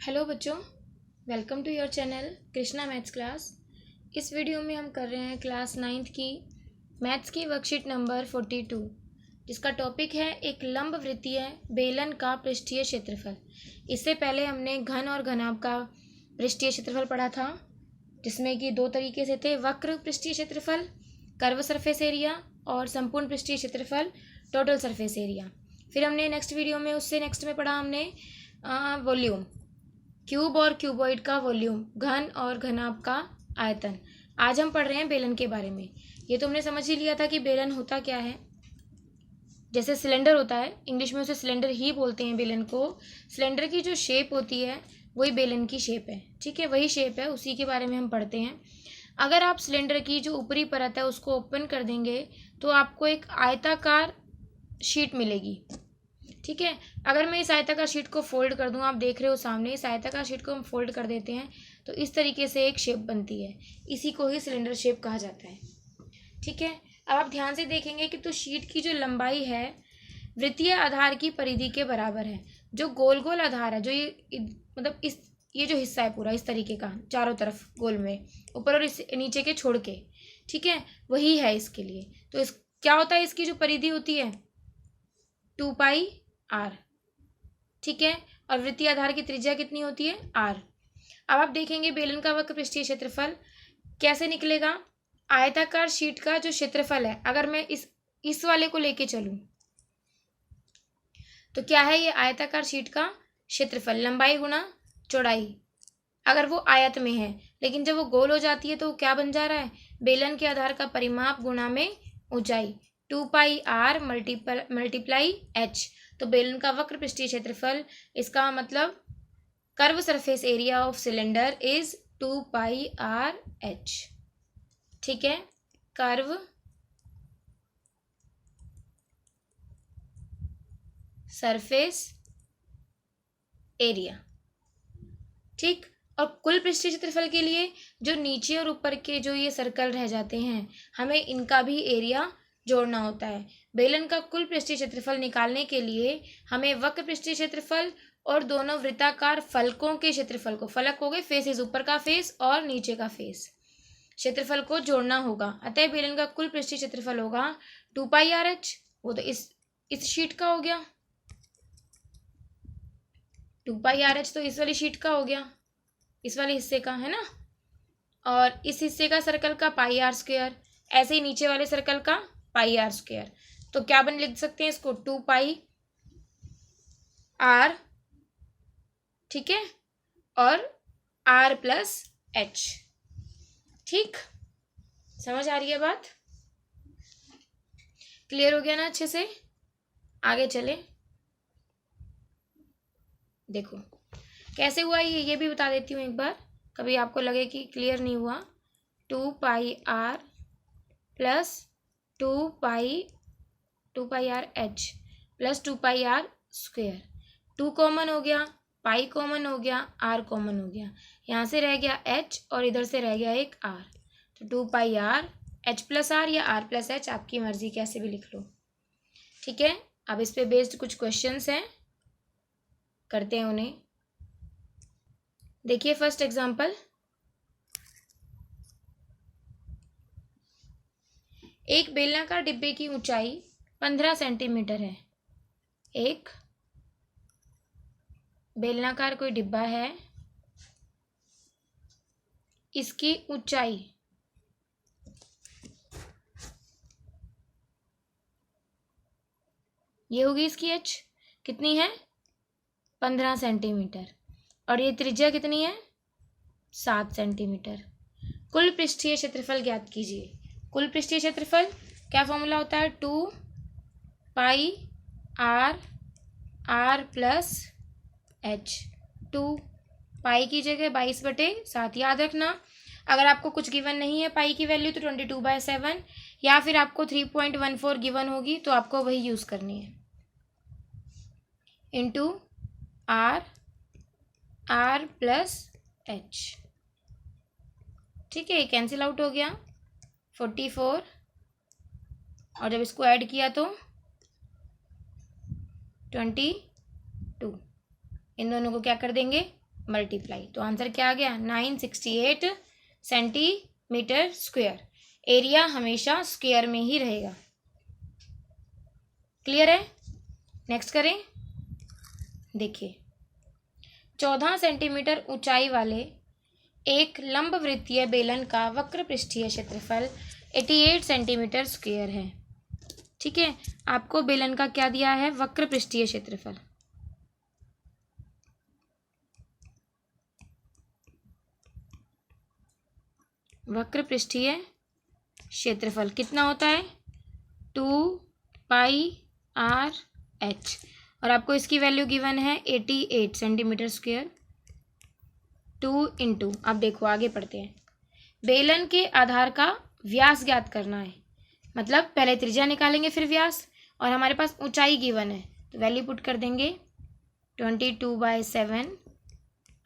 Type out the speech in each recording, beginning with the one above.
Hello बच्चों, welcome to your channel Krishna maths class. इस video में हम कर रहे हैं क्लास 9th की मैथ्स की वर्कशीट नंबर 42, जिसका टॉपिक है एक लंब वृत्तीय बेलन का पृष्ठीय क्षेत्रफल। इससे पहले हमने घन और घनाभ का पृष्ठीय क्षेत्रफल पढ़ा था, जिसमें कि दो तरीके से थे, वक्र पृष्ठीय क्षेत्रफल कर्व सरफेस एरिया और संपूर्ण पृष्ठीय क्षेत्रफल टोटल सरफेस एरिया। फिर हमने नेक्स्ट में पढ़ा हमने वॉल्यूम, क्यूब और क्यूबॉइड का वॉल्यूम, घन और घनाभ का आयतन। आज हम पढ़ रहे हैं बेलन के बारे में। ये तो हमने समझ ही लिया था कि बेलन होता क्या है। जैसे सिलेंडर होता है, इंग्लिश में उसे सिलेंडर ही बोलते हैं बेलन को। सिलेंडर की जो शेप होती है वही बेलन की शेप है, ठीक है, वही शेप है, उसी के बारे में हम पढ़ते हैं। अगर आप सिलेंडर की जो ऊपरी परत है उसको ओपन कर देंगे तो आपको एक आयताकार शीट मिलेगी, ठीक है। अगर मैं इस आयताकार शीट को फोल्ड कर दूं, आप देख रहे हो सामने, इस आयताकार शीट को हम फोल्ड कर देते हैं तो इस तरीके से एक शेप बनती है। इसी को ही सिलेंडर शेप कहा जाता है, ठीक है। अब आप ध्यान से देखेंगे कि तो शीट की जो लंबाई है वृत्तीय आधार की परिधि के बराबर है। जो गोल गोल आधार है, जो ये जो हिस्सा है पूरा इस तरीके का, चारों तरफ गोल में, ऊपर और इस नीचे के छोड़ के, ठीक है, वही है इसके लिए। तो इस क्या होता है, इसकी जो परिधि होती है 2πr, ठीक है, और वृत्तीय आधार की त्रिज्या कितनी होती है, r। अब आप देखेंगे बेलन का वक्र पृष्ठीय क्षेत्रफल कैसे निकलेगा। आयताकार शीट का जो क्षेत्रफल है, अगर मैं इस वाले को लेके चलूं तो क्या है, ये आयताकार शीट का क्षेत्रफल, लंबाई गुणा चौड़ाई, अगर वो आयत में है। लेकिन जब वो गोल हो जाती है तो वो क्या बन जा रहा है, बेलन के आधार का परिमाप गुणा में ऊंचाई, 2πr मल्टीप्लाई h। तो बेलन का वक्र पृष्ठीय क्षेत्रफल, इसका मतलब curve surface area of cylinder is 2πrh, ठीक है, कर्व सरफेस एरिया, ठीक। और कुल पृष्ठीय क्षेत्रफल के लिए जो नीचे और ऊपर के जो ये सर्कल रह जाते हैं, हमें इनका भी एरिया जोड़ना होता है। बेलन का कुल पृष्ठीय क्षेत्रफल निकालने के लिए हमें वक्र पृष्ठीय क्षेत्रफल और दोनों वृत्ताकार फलकों के क्षेत्रफल को, फलक हो गए फेसेस, ऊपर का फेस और नीचे का फेस, क्षेत्रफल को जोड़ना होगा। अतः बेलन का कुल पृष्ठीय क्षेत्रफल होगा 2πrh। वो तो इस शीट का हो गया, 2πrh तो इस वाली शीट का हो गया, इस वाले हिस्से का है ना, और इस हिस्से का सर्कल का πr², ऐसे ही नीचे वाले सर्कल का πr²। तो क्या लिख सकते हैं इसको, 2πr, ठीक है, और r+h, ठीक। समझ आ रही है बात, क्लियर हो गया ना अच्छे से। आगे चले, देखो कैसे हुआ ये भी बता देती हूँ एक बार, कभी आपको लगे कि क्लियर नहीं हुआ। 2πr plus 2πrh plus 2πr², 2 common हो गया, पाई कॉमन हो गया, r कॉमन हो गया, यहाँ से रह गया h और इधर से रह गया एक r। तो 2πr h+r या r+h, आपकी मर्जी, कैसे भी लिख लो, ठीक है। अब इस पे बेस्ड कुछ क्वेश्चंस हैं, करते हैं उन्हें। देखिए फर्स्ट एग्जांपल, एक बेलनाकार डिब्बे की ऊंचाई 15 सेंटीमीटर है। एक बेलनाकार कोई डिब्बा है, इसकी ऊंचाई ये होगी, इसकी h कितनी है, 15 सेंटीमीटर, और ये त्रिज्या कितनी है, 7 सेंटीमीटर। कुल पृष्ठीय क्षेत्रफल ज्ञात कीजिए। कुल पृष्ठीय क्षेत्रफल क्या फॉर्मूला होता है, 2πr+h। 2 पाई की जगह 22/7, याद रखना। अगर आपको कुछ गिवन नहीं है पाई की वैल्यू तो 22/7, या फिर आपको 3.14 गिवन होगी तो आपको वही यूज करनी है, इंटू r+h, ठीक है। ये कैंसिल आउट हो गया, 44, और जब इसको ऐड किया तो 22। इन दोनों को क्या कर देंगे, मल्टीप्लाई, तो आंसर क्या आ गया 968 सेंटीमीटर स्क्वायर। एरिया हमेशा स्क्वायर में ही रहेगा। क्लियर है? नेक्स्ट करें। देखिए 14 सेंटीमीटर ऊंचाई वाले एक लंबवृत्तीय बेलन का वक्र पृष्ठीय क्षेत्रफल 88 सेंटीमीटर स्क्वायर है। ठीक है, आपको बेलन का क्या दिया है? वक्र पृष्ठीय क्षेत्रफल। वक्र पृष्ठीय क्षेत्रफल कितना होता है? 2πr/h, और आपको इसकी वैल्यू गिवन है 88 सेंटीमीटर स्क्वायर। 2 इंटू, अब देखो आगे पढ़ते हैं। बेलन के आधार का व्यास ज्ञात करना है, मतलब पहले त्रिज्या निकालेंगे फिर व्यास, और हमारे पास ऊंचाई गिवन है तो वैल्यू पुट कर देंगे 22/7।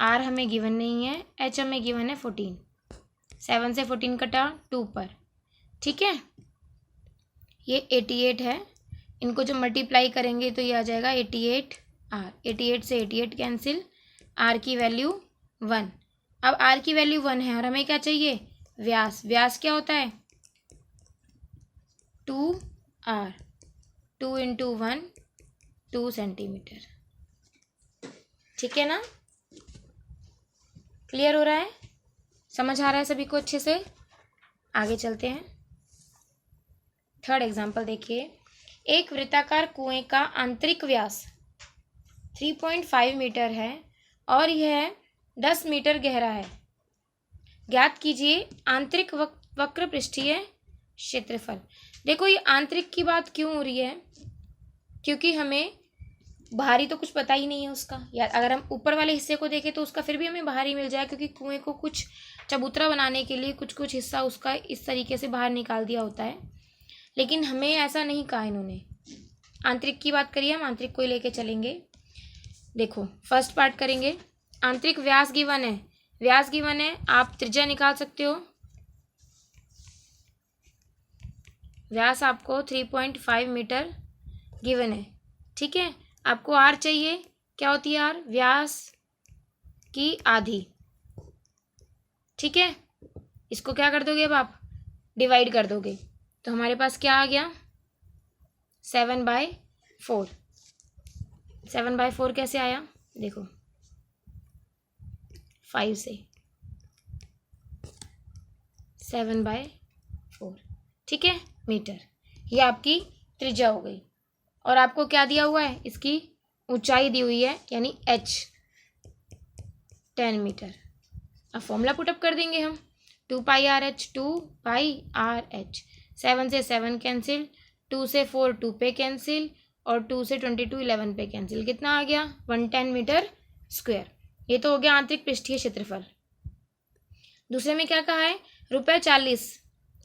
आर हमें गिवन नहीं है, एच हमें गिवन है 14। 7 से 14 कटा 2 पर। ठीक है, ये 88 है, इनको जो मल्टीप्लाई करेंगे तो ये आ जाएगा 88R। 88 से 88 कैंसिल, आर की वैल्यू 1। अब आर की वैल्यू 1 है और हमें क्या चाहिए? व्यास। व्यास क्या होता है? 2R। 2 into 1 2 centimetre. ठीक है ना? क्लियर हो रहा है? समझ आ रहा है सभी को अच्छे से? आगे चलते हैं। थर्ड एग्जाम्पल देखिए। एक वृत्ताकार कुएं का आंतरिक व्यास 3.5 मीटर है और यह 10 मीटर गहरा है। ज्ञात कीजिए आंतरिक वक्र पृष्ठीय क्षेत्रफल। देखो ये आंतरिक की बात क्यों हो रही है? क्योंकि हमें बाहरी तो कुछ पता ही नहीं है उसका, या अगर हम ऊपर वाले हिस्से को देखें तो उसका फिर भी हमें बाहरी मिल जाए, क्योंकि कुएं को कुछ चबूतरा बनाने के लिए कुछ कुछ हिस्सा उसका इस तरीके से बाहर निकाल दिया होता है, लेकिन हमें ऐसा नहीं कहा इन्होंने। आंतरिक की बात करिए, हम आंतरिक को ही लेके चलेंगे। देखो फर्स्ट पार्ट करेंगे। आंतरिक व्यास गिवन है, व्यास गिवन है, आप त्रिज्या निकाल सकते हो। व्यास आपको 3.5 मीटर गिवन है। ठीक है, आपको आर चाहिए, क्या होती है आर? व्यास की आधी। ठीक है, इसको क्या कर दोगे अब आप? डिवाइड कर दोगे, तो हमारे पास क्या आ गया? 7/4। 7/4 कैसे आया? देखो 5 से 7/4। ठीक है, मीटर। ये आपकी त्रिज्या हो गई, और आपको क्या दिया हुआ है? इसकी ऊंचाई दी हुई है, यानी h 10 मीटर। अब फॉर्मूला पुटअप कर देंगे हम। 2πrh 2πrh। 7 से 7 कैंसिल, 2 से 4 2 पे कैंसिल, और 2 से 22 11 पे कैंसिल। कितना आ गया? 110 मीटर स्क्वायर। ये तो हो गया आंतरिक पृष्ठीय क्षेत्रफल। दूसरे में क्या कहा है? ₹40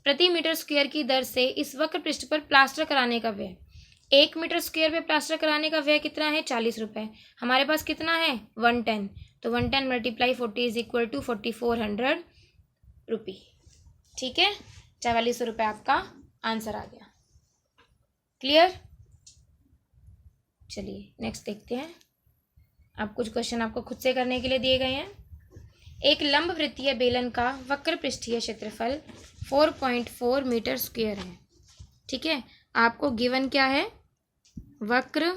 प्रति मीटर स्क्वायर की दर से इस वक्र पृष्ठ पर प्लास्टर कराने का व्यय। 1 मीटर स्क्वायर पे प्लास्टर कराने का व्यय कितना है? 40 रुपये। हमारे पास कितना है? 110। तो 110 × 40 इज इक्वल टू 4400 रुपये। ठीक है, 4400 रुपये आपका आंसर आ गया। क्लियर? चलिए नेक्स्ट देखते हैं। अब कुछ क्वेश्चन आपको खुद से करने के लिए दिए गए हैं। एक लंबवृत्तीय बेलन का वक्र पृष्ठीय क्षेत्रफल 4.4 मीटर स्क्वायर है। ठीक है, आपको गिवन क्या है? वक्र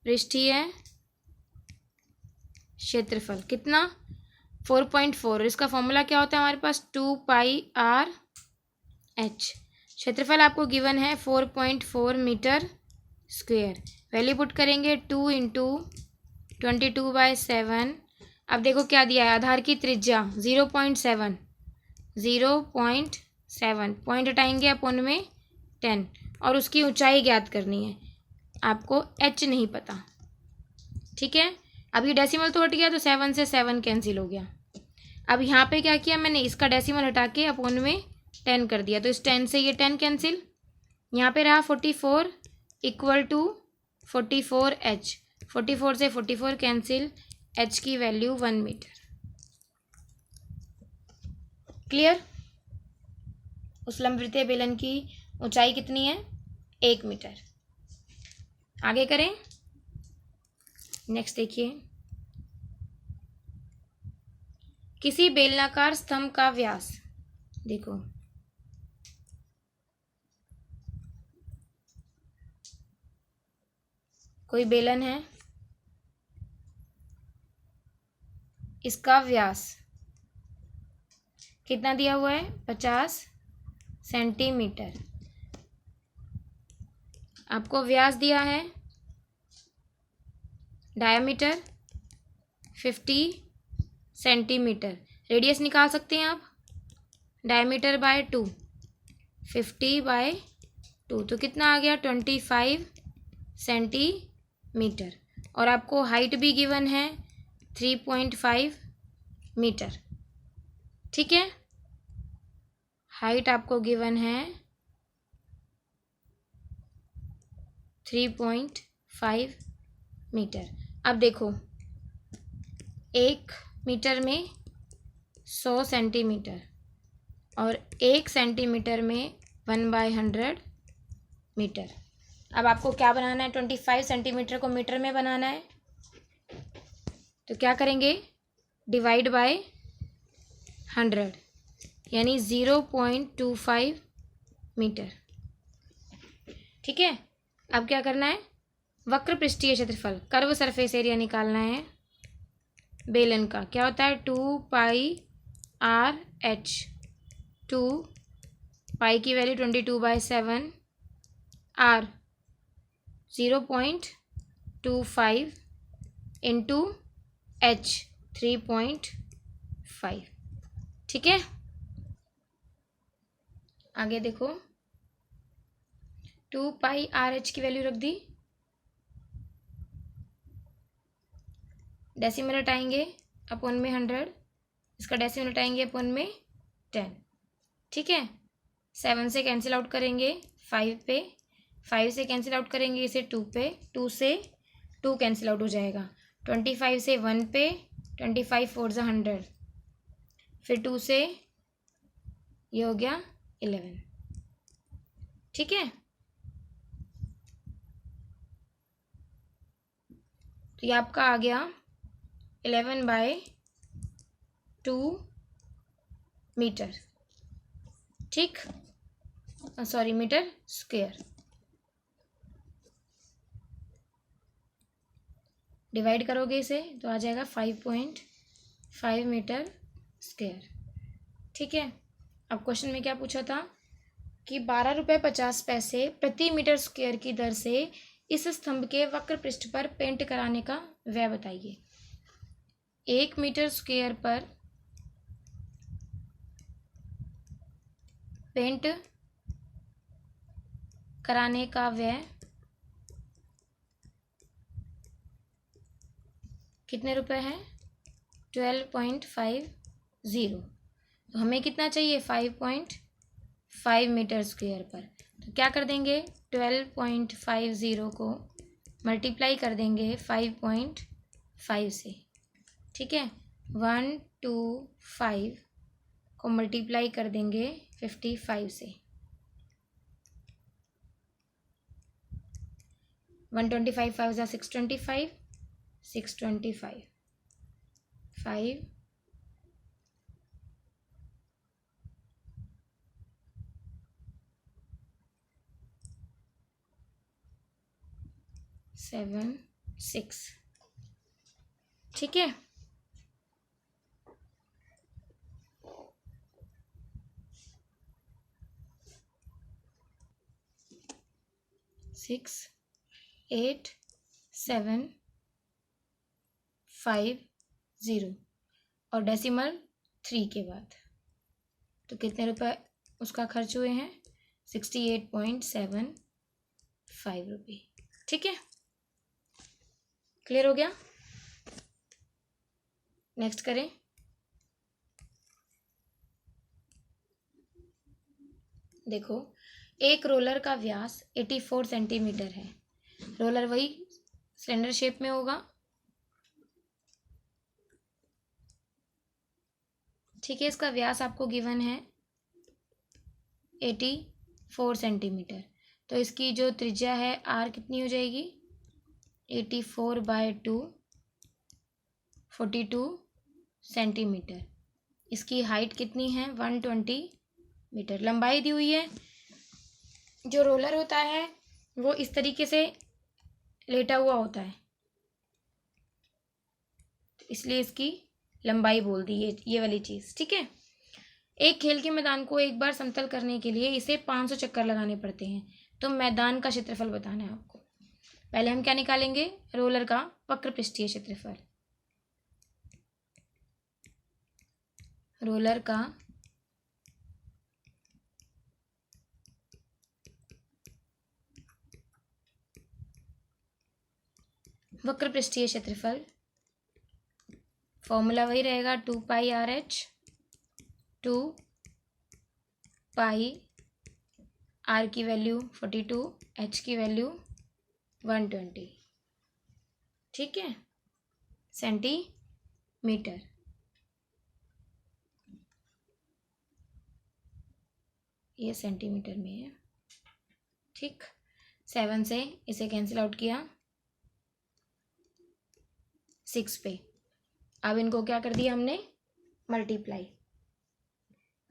पृष्ठीय क्षेत्रफल कितना? 4.4। इसका फॉर्मूला क्या होता है हमारे पास? 2πrh। क्षेत्रफल आपको गिवन है 4.4 मीटर स्क्वायर। वैल्यू पुट करेंगे 2 इंटू 22/7। अब देखो क्या दिया है? आधार की त्रिज्या 0.7। 0.7 पॉइंट हटाएंगे अपन में 10, और उसकी ऊंचाई ज्ञात करनी है। आपको h नहीं पता। ठीक है, अब ये डेसिमल तो हट गया, तो 7 से 7 कैंसिल हो गया। अब यहाँ पे क्या किया मैंने? इसका डेसिमल हटा के अपन में 10 कर दिया, तो इस 10 से ये 10 कैंसिल। यहाँ पे रहा 44 इक्वल टू 44h। 44 से 44 कैंसिल, h की वैल्यू 1 मीटर। क्लियर? उस लंबवृत्तीय बेलन की ऊंचाई कितनी है? 1 मीटर। आगे करें। नेक्स्ट देखिए, किसी बेलनाकार स्तंभ का व्यास, देखो कोई बेलन है, इसका व्यास कितना दिया हुआ है, 50 सेंटीमीटर। आपको व्यास दिया है, डायामीटर 50 सेंटीमीटर। रेडियस निकाल सकते हैं आप, डायमीटर बाय 2, 50/2, तो कितना आ गया, 25 सेंटीमीटर। और आपको हाइट भी गिवन है 3.5 मीटर। ठीक है, हाइट आपको गिवन है 3.5 मीटर। अब देखो, 1 मीटर में 100 सेंटीमीटर और 1 सेंटीमीटर में 1/100 मीटर। अब आपको क्या बनाना है, 25 सेंटीमीटर को मीटर में बनाना है, तो क्या करेंगे, डिवाइड बाय 100, यानी 0.25 मीटर। ठीक है, अब क्या करना है, वक्र पृष्ठीय क्षेत्रफल, कर्व सरफेस एरिया निकालना है बेलन का। क्या होता है, 2πr/h, 2 पाई की वैल्यू 22/7, r 0.25 इंटू h 3.5। ठीक है, आगे देखो, 2πr/h की वैल्यू रख दी, डेसिमल हटाएंगे अपॉन में 100, इसका डेसिमल हटाएंगे अपॉन में 10। ठीक है, 7 से कैंसिल आउट करेंगे 5 पे, 5 से कैंसिल आउट करेंगे इसे 2 पे, 2 से 2 कैंसिल आउट हो जाएगा, 25 से 1 पे, 25 4 ज़ा 100, फिर 2 से ये हो गया 11। ठीक है, तो ये आपका आ गया 11/2 मीटर। ठीक, सॉरी, मीटर स्क्वायर। डिवाइड करोगे इसे तो आ जाएगा 5.5 मीटर स्क्वायर। ठीक है, अब क्वेश्चन में क्या पूछा था कि 12.50 रुपये प्रति मीटर स्क्वायर की दर से इस स्तंभ के वक्र पृष्ठ पर पेंट कराने का व्यय बताइए। 1 मीटर स्क्वायर पर पेंट कराने का व्यय कितने रुपए है, 12.50। तो हमें कितना चाहिए, 5.5 मीटर स्क्वायर पर। तो क्या कर देंगे, 12.50 को मल्टीप्लाई कर देंगे 5.5 से। ठीक है, 125 को मल्टीप्लाई कर देंगे 55 से, 125 5 ज़ा 625, 625 5 7 6। ठीक है, सिक्स 8 7 5 0 और डेसिमल 3 के बाद, तो कितने रुपए उसका खर्च हुए हैं, 68.75 रुपये। ठीक है, क्लियर हो गया। नेक्स्ट करें, देखो, एक रोलर का व्यास 84 सेंटीमीटर है। रोलर वही सिलेंडर शेप में होगा। ठीक है, इसका व्यास आपको गिवन है 84 सेंटीमीटर। तो इसकी जो त्रिज्या है आर कितनी हो जाएगी, 84/2 42 सेंटीमीटर। इसकी हाइट कितनी है? 120 मीटर। लंबाई दी हुई है। जो रोलर होता है वो इस तरीके से लेटा हुआ होता है, तो इसलिए इसकी लंबाई बोल दी ये वाली चीज़। ठीक है। एक खेल के मैदान को एक बार समतल करने के लिए इसे 500 चक्कर लगाने पड़ते हैं। तो मैदान का क्षेत्रफल बताना है आपको। पहले हम क्या निकालेंगे? रोलर का वक्र पृष्ठीय क्षेत्रफल। रोलर का वक्र पृष्ठीय क्षेत्रफल, फॉर्मूला वही रहेगा 2πRh। 2π R की वैल्यू 42, H की वैल्यू 120। ठीक है, सेंटीमीटर। ये सेंटीमीटर में है। ठीक, 7 से इसे कैंसिल आउट किया 6 पे। अब इनको क्या कर दिया हमने?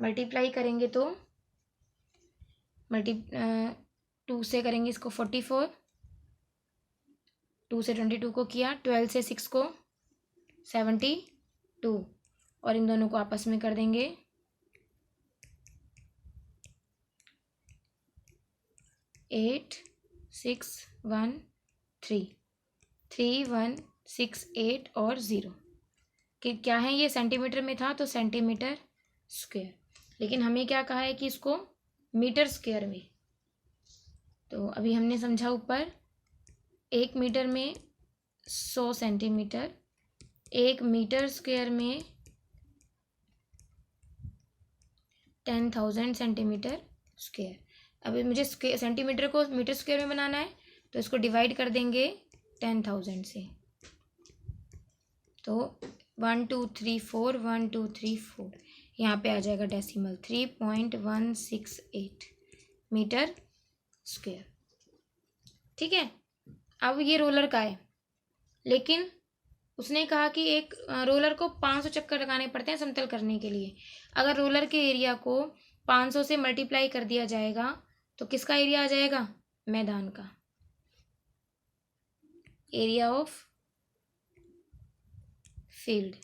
मल्टीप्लाई करेंगे तो 2 से करेंगे इसको 44, 2 से 22 को किया, 12 से 6 को 72, और इन दोनों को आपस में कर देंगे 8613, 3168 और 0 कि क्या है? ये सेंटीमीटर में था तो सेंटीमीटर स्क्वायर, लेकिन हमें क्या कहा है कि इसको मीटर स्क्वायर में। तो अभी हमने समझा ऊपर, 1 मीटर में 100 सेंटीमीटर, 1 मीटर स्क्वायर में 10,000 सेंटीमीटर स्क्वायर। अभी मुझे सेंटीमीटर को मीटर स्क्वायर में बनाना है, तो इसको डिवाइड कर देंगे 10,000 से। तो 1 2 3 4, 1 2 3 4, यहाँ पे आ जाएगा डेसिमल 3.168 मीटर स्क्वायर। ठीक है। अब ये रोलर का है, लेकिन उसने कहा कि एक रोलर को 500 चक्कर लगाने पड़ते हैं समतल करने के लिए। अगर रोलर के एरिया को 500 से मल्टीप्लाई कर दिया जाएगा तो किसका एरिया आ जाएगा? मैदान का। Area of field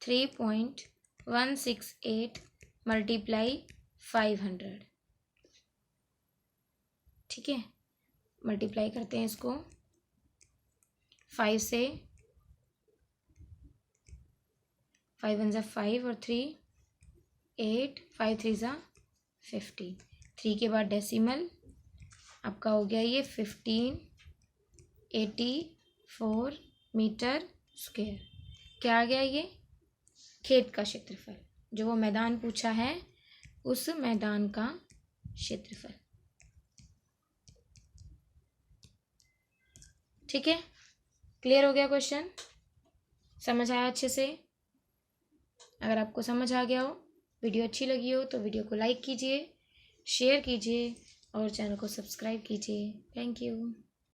3.168 multiply 500। ठीक है, मल्टीप्लाई करते हैं इसको 5 से, 5 1 5 और 3 8, 5 3 15, 3 के बाद डेसिमल आपका हो गया ये 1584 मीटर स्क्वायर। क्या आ गया? ये खेत का क्षेत्रफल, जो वो मैदान पूछा है उस मैदान का क्षेत्रफल। ठीक है, क्लियर हो गया क्वेश्चन? समझ आया अच्छे से? अगर आपको समझ आ गया हो, वीडियो अच्छी लगी हो तो वीडियो को लाइक कीजिए, शेयर कीजिए और चैनल को सब्सक्राइब कीजिए। Thank you.